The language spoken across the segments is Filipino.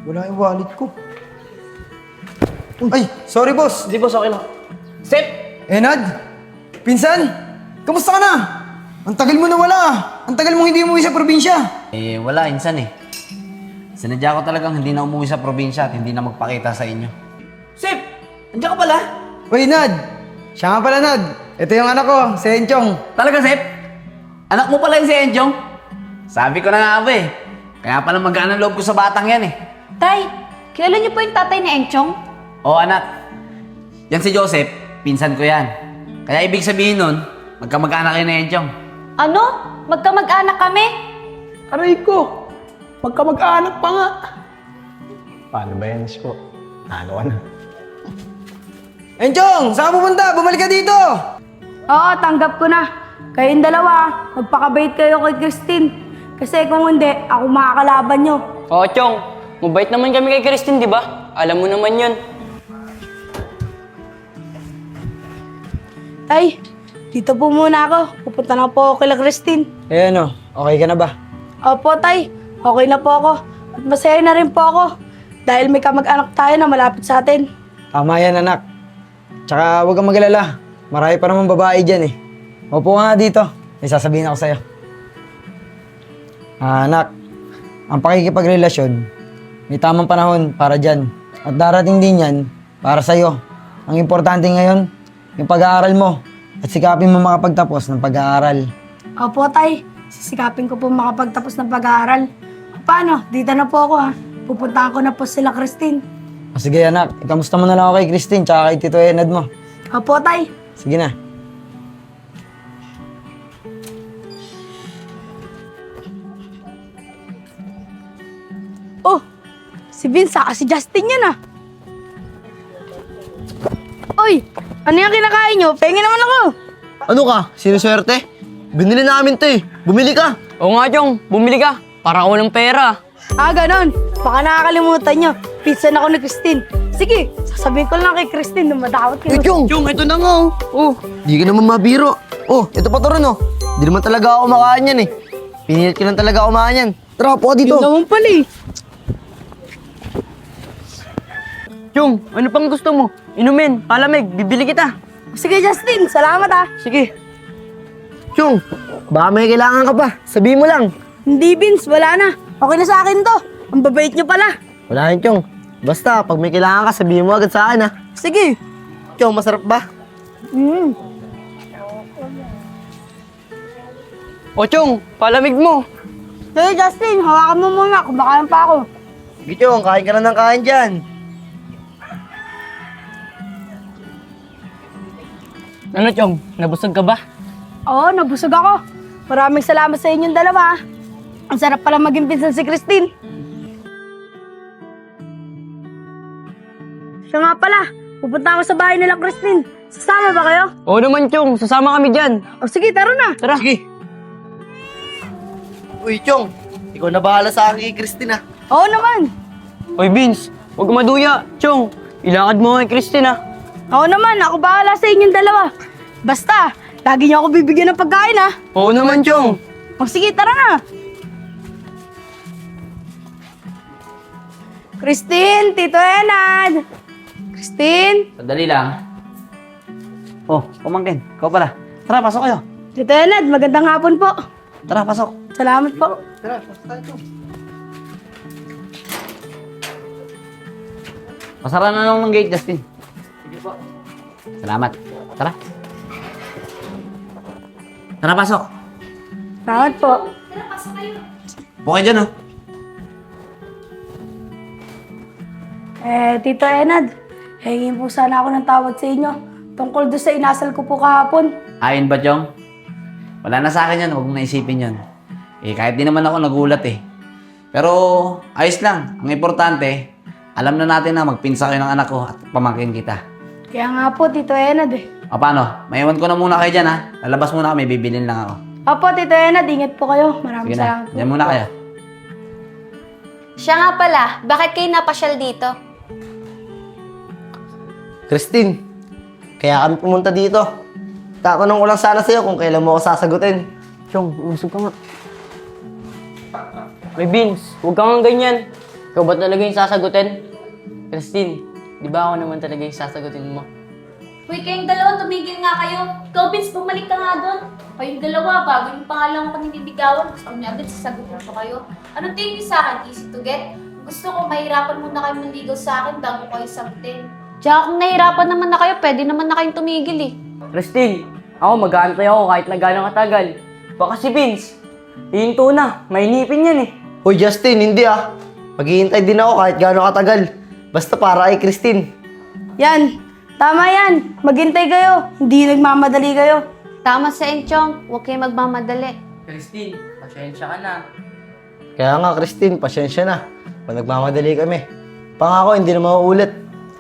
Wala yung wallet ko. Ay, sorry boss. Hindi, boss, okay lang. Sep! Enad? Pinsan? Kamusta ka na? Ang tagal mo na wala ah. Ang tagal mong hindi umuwi sa probinsya. Wala, insan eh. Sinadya ko talagang hindi na umuwi sa probinsya at hindi na magpakita sa inyo. Sep! Andiyan ka pala? Uy, Nad. Siya nga pala, Nad. Ito yung anak ko, si Enchong. Talaga, Sep? Anak mo pala yung si Enjong? Sabi ko na nga ba eh. Kaya pala magaan ang loob ko sa batang yan eh. Tay, kilala niyo po yung tatay ni Enchong? Oo, anak. Yan si Joseph, pinsan ko yan. Kaya ibig sabihin nun, magkamag-anak kayo ni Enjong. Ano? Magkamag-anak kami? Aray ko! Magkamag-anak pa nga. Paano ba yan, Isko? Talo ka na. Enchong, saan ka pupunta? Bumalik ka dito. Oo, tanggap ko na. Kayong dalawa, magpakabait kayo kay Christine. Kasi kung hindi, ako makakalaban nyo. Oo, Chong. Mabait naman kami kay Christine, di ba? Alam mo naman yun. Tay, dito po muna ako. Pupunta na po ako kay Christine. Eh ano, okay ka na ba? Opo, Tay. Okay na po ako. At masaya na rin po ako. Dahil may kamag-anak tayo na malapit sa atin. Tama yan, anak. Tsaka huwag kang mag-alala. Marami pa naman babae dyan eh. Upo ka nga dito. May sasabihin ako sa'yo. Anak, ang pakikipagrelasyon, may tamang panahon para dyan. At darating din yan para sa'yo. Ang importante ngayon, yung pag-aaral mo. At sikapin mo makapagtapos ng pag-aaral. Opo, Tay. Sisikapin ko po makapagtapos ng pag-aaral. Paano? Dito na po ako ha. Pupuntahan ko na po sila Christine. O sige anak, ikamusta mo na lang ako kay Christine tsaka kay Tito Enad mo. Opo, Tay. Sige na. Oh, si Vince saka si Justin yan ah. Oy, ano yung kinakain nyo? Pengi naman ako. Ano ka? Sinuswerte? Binili namin to eh. Bumili ka. Oo nga, Chong. Bumili ka. Para ako ng pera. Ah, ganon. Baka nakakalimutan nyo. Pinsan ako ni Christine. Sige, sasabihin ko lang kay Christine na madawat kayo. Chong! Chong, ito na nga oh. Oh, di ka naman mabiro. Oh, ito pa to rin oh. Di naman talaga ako makain yan eh. Pinilit ka lang talaga ako makain yan. Tara, po dito. Yun naman pala eh. Chong, ano pang gusto mo? Inumin, palamig, bibili kita. Sige, Justin. Salamat ah. Sige. Chong, baka may kailangan ka pa. Sabihin mo lang. Hindi, Vince. Wala na. Okay na sa akin to. Ang babait nyo pala. Wala yan, Chong. Basta, pag may kailangan ka, sabihin mo agad sa akin ha. Sige. Chong, masarap ba? O, Chong, palamig mo. Sige, Justin. Hawakan mo muna. Kumakain pa ako. Sige, Chong, kain ka na ng kain dyan. Ano, Chong? Nabusog ka ba? Oo, nabusog ako. Maraming salamat sa inyong dalawa. Ang sarap pala maging pinsan si Christine. Siya nga pala, pupunta ako sa bahay nila Christine. Sasama ba kayo? Oo naman, Chong. Sasama kami dyan. O sige, tara na. Tara. Sige. Uy, Chong, ikaw na bahala sa akin kay Christine ha. Oo naman. Oy, Vince. Huwag maduya. Chong, ilakad mo kay Christine, ha? Oo naman, ako bahala sa inyong dalawa. Basta, lagi niyo ako bibigyan ng pagkain ha. Oo naman, Chong. O sige, tara na. Christine, Tito Enad. Christine, Sandali lang. Oh, pamangkin. Ikaw pala. Tara, pasok kayo. Tito Enad, magandang hapon po. Tara, pasok. Salamat po. Pasara na lang ng gate, Justin. Sige po. Salamat. Tara. Tara, pasok. Salamat po. Bukay dyan, oh. Tito Enad, hingin po sana ako ng tawad sa inyo tungkol doon sa inasal ko po kahapon. Ayon ba, Chong? Wala na sa akin yan. Huwag mong naisipin yun. Kahit di naman ako nagulat eh. Pero, ayos lang. Ang importante, alam na natin na magpinsa kayo ng anak ko at pamangkin kita. Kaya nga po, Tito Enad eh. O paano? Maiwan ko na muna kayo dyan, ha? Lalabas muna kami. Bibilin lang ako. Opo, Tito Enad, ingat po kayo. Maraming Sige na. salamat po. Diyan muna kayo. Siya nga pala, bakit kayo napasyal dito? Christine, kaya kami pumunta dito. Tatanong ko lang sana sa'yo kung kailan mo ako sasagutin. Chong, usog ka nga. Oy, Vince. Huwag ka nga ganyan. Ikaw ba talaga yung sasagutin? Christine, di ba ako naman talaga yung sasagutin mo? Uy, kayong dalawa, tumigil nga kayo. Ikaw, Vince, bumalik ka nga doon. Kayong dalawa, bago yung pangalan ko nililigawan, gusto niya agad sasagutin ko kayo. Anong tingin niyo sa akin? Easy to get? Gusto ko, mahirapan muna kayo manligaw sa akin bago ko kayo sagutin. Tsaka kung nahirapan naman na kayo, pwede naman na kayong tumigil eh. Christine, ako mag-aantay ako kahit na gano'ng katagal. Baka si Vince, hihinto na, mainipin yan eh. Hoy Justin, hindi ah. Maghihintay din ako kahit gaano katagal. Basta para kay Christine. Yan, tama yan. Maghintay kayo, hindi nagmamadali kayo. Tama sa Enchong, huwag kayong magmamadali. Christine, pasensya ka na. Kaya nga Christine, pasensya na. Pag nagmamadali kami. Pangako, hindi na mauulit.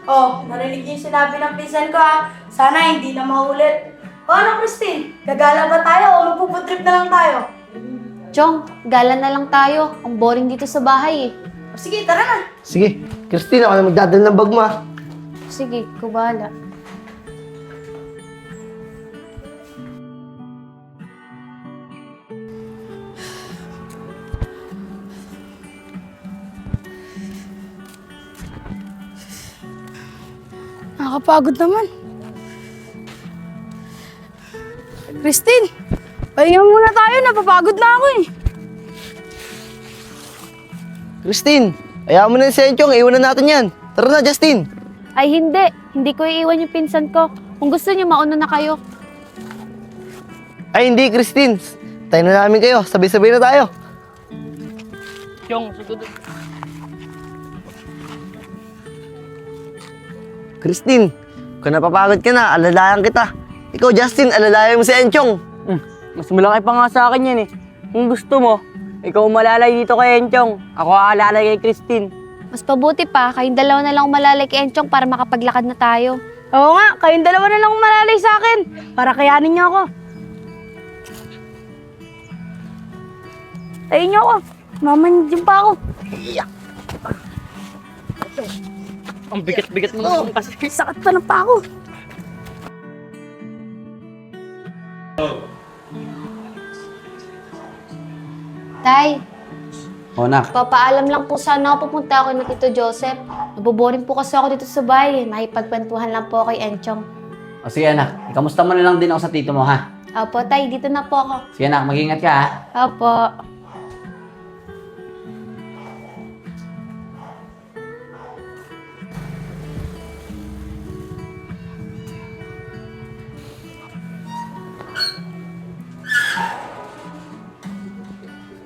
Oh, narinig niyo yung sinabi ng pinsan ko ha. Sana hindi na maulit. O ano, Christine? Gagala ba tayo o magpuputrip na lang tayo? Chong, gala na lang tayo. Ang boring dito sa bahay eh. O sige, tara na. Sige, Christine, ako na magdadala ng bag mo ah. Sige, kubala. Nakakapagod naman. Christine, pahinga muna tayo. Napapagod na ako eh. Christine, ayaw mo na si Enchong, iwanan natin yan. Tara na, Justin. Ay hindi, hindi ko iiwan yung pinsan ko. Kung gusto niyo, mauna na kayo. Ay, hindi, Christine. Tayo na namin kayo. Sabay-sabay na tayo. Yung, siguro. Christine, kung napapagod ka na, alalayan kita. Ikaw, Justin, alalayan mo si Enchong. Mas malaki pa nga sa akin yan eh. Kung gusto mo, ikaw malalay dito kay Enchong. Ako aalalay kay Christine. Mas pabuti pa, kayong dalawa na lang umalalay kay Enchong para makapaglakad na tayo. Oo nga, kayong dalawa na lang umalalay sa akin. Para kayanin niyo ako. Tayo niyo ako. Mamanjin pa ako. Ang bigat-bigat mo naman kasi. Sakit pa ng pa ako. Tay, O nak, papaalam lang po sana ako pupunta ako ng Tito Joseph. Naboboring po kasi ako dito sa bahay. Makipagkwentuhan lang po kay Enchong. o sige anak, ikamusta mo na lang din ako sa tito mo ha. Opo, tay, dito na po ako. Sige anak, mag-ingat ka ha. Opo.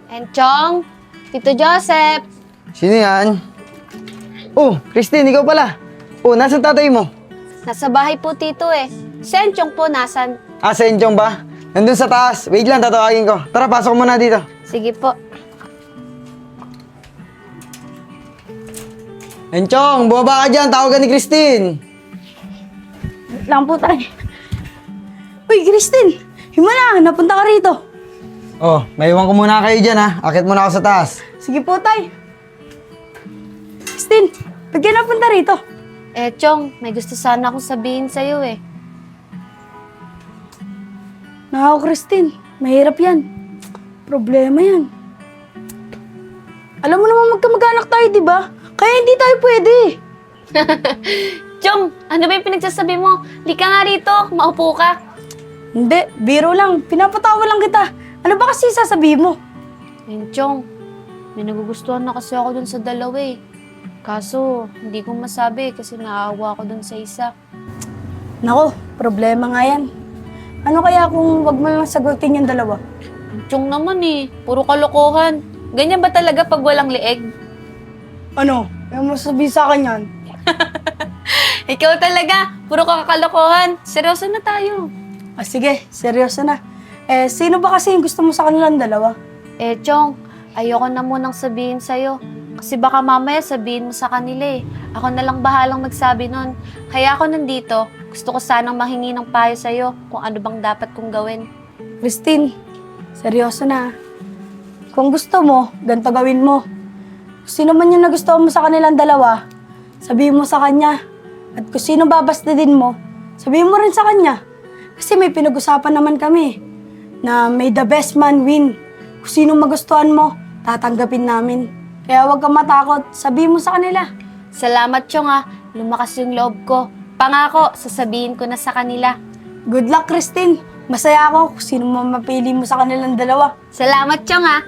Enchong, Tito Joseph. Sino yan? Oh, Christine, ikaw pala. Oh, nasan tatay mo? Nasa bahay po, Tito eh. Si Enchong po, nasan? Ah, sa Enchong ba? Nandun sa taas. Wait lang, tatawagin ko. Tara, pasok mo na dito. Sige po. Enchong, bumaba ka dyan. Tawagan ni Christine. Lang po tayo. Uy, Christine! Himala, napunta ka rito. Oh, may iwan ko muna kayo dyan ha. Akit muna ako sa taas. Sige po, tay. Christine, ba't ka napunta rito? Eh, Chong, may gusto sana akong sabihin sa'yo eh. Nako, Christine. Mahirap yan. Problema yan. Alam mo naman magkamag-anak tayo, di ba? Kaya hindi tayo pwede. Chong, ano ba yung pinagsasabi mo? Lika nga rito, maupo ka. Hindi, biro lang. Pinapatawa lang kita. Ano ba kasi sasabihin mo? Ayun, Chong, may nagugustuhan na kasi ako dun sa dalawa eh. Kaso, hindi ko masabi kasi naawa ako dun sa isa. Nako, problema nga yan. Ano kaya kung wag mo lang sagutin yung dalawa? Ang Chong naman eh, puro kalokohan. Ganyan ba talaga pag walang leeg? Ano? Ano mo sabihin sa akin yan? Ikaw talaga, puro kakalokohan. Seryoso na tayo. Ah, sige, seryoso na. Eh, sino ba kasi yung gusto mo sa kanilang dalawa? Eh, Chong, ayoko na munang sabihin sa'yo. Kasi baka mamaya sabihin mo sa kanila eh. Ako na lang bahalang magsabi nun. Kaya ako nandito, gusto ko sanang mahingi ng payo sa'yo kung ano bang dapat kong gawin. Christine, seryoso na. Kung gusto mo, ganito gawin mo. Kung sino man yung nagustuhan mo sa kanilang dalawa, sabihin mo sa kanya. At kung sino babastidin mo, sabihin mo rin sa kanya. Kasi may pinag-usapan naman kami na may the best man win. Kung sino magustuhan mo, tatanggapin namin. Kaya huwag kang matakot, sabihin mo sa kanila. Salamat, Chong ah. Lumakas yung loob ko. Pangako, sasabihin ko na sa kanila. Good luck, Christine. Masaya ako kung sino man mapili mo sa kanilang dalawa. Salamat, Chong ah.